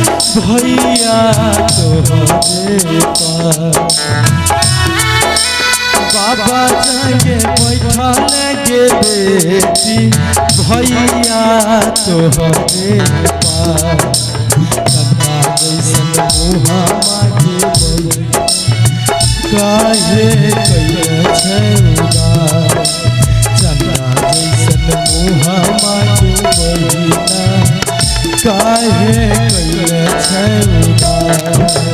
भैया तोहरे पास बाबा जाके बैठल गे बेटी भैया तोहरे पास कन्ना जैसन मुहा मागे बोले काहे कैले छै उदास चन्ना जैसन मुहा मागे बोलिना काहे कैले छै उदास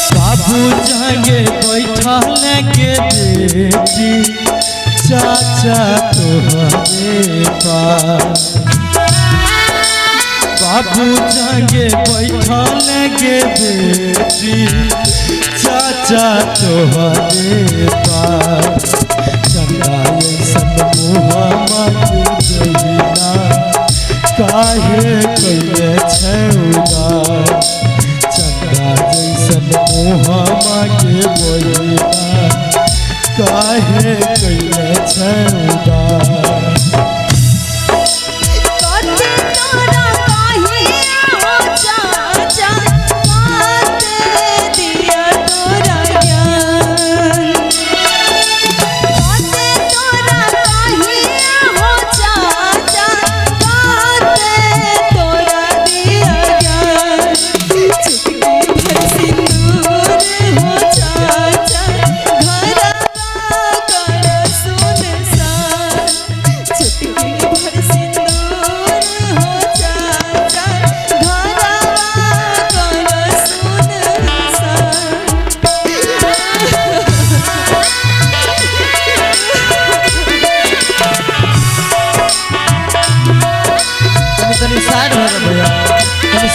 जागे बैठल गे बेटी चाचा तोहरे पास बाबू जागे बैठल गे बेटी चाचा तोहरे पास चंदा ऐसन मुहा मागे जहिना काहे कैले छै उदास चंदा जैसन मुहा मागे बोलिना काहे कैले छै उदास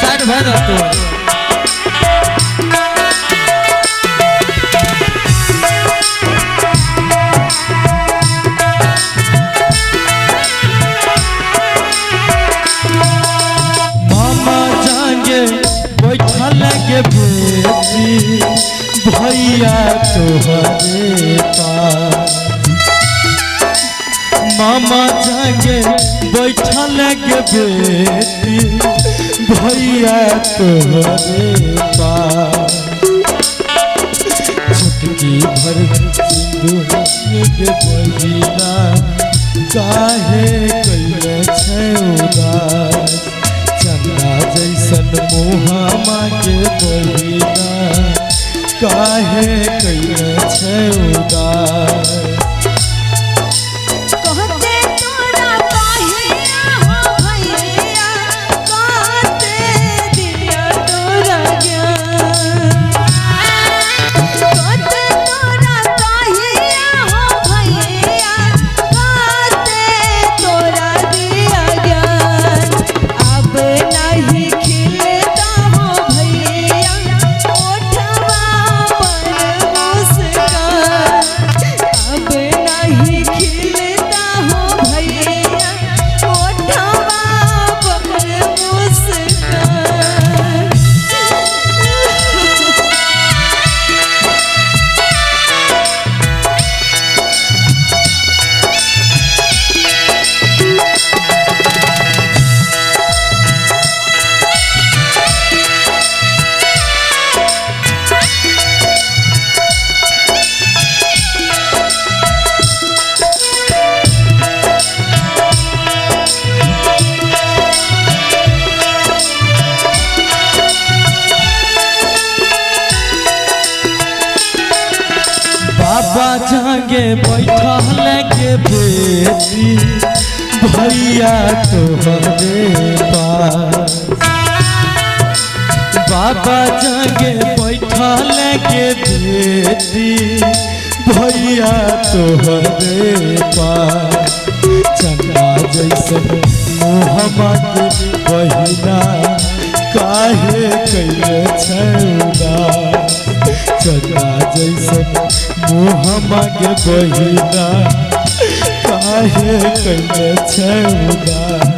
साइड भे जा तू मामा जागे बैठल गे बेटी भैया तोहरे पास मामा जागे बैठल गे बेटी भैया तोहरे पास चुटकी भर सिंदूर के बहिना काहे कैले छै उदास चंदा जैसन मुहा मागे बहिना काहे कैले छै उदास बाबा जागे बैठल के बेटी भैया तोहरे पास बाबा जागे बैठल के बेटी भैया तोहरे पास चंदा जैसन मोहम्मद बहिना काहे कैले छौदा चंदा जैसन मोहम्मद बहिना काहे कैले छौदा।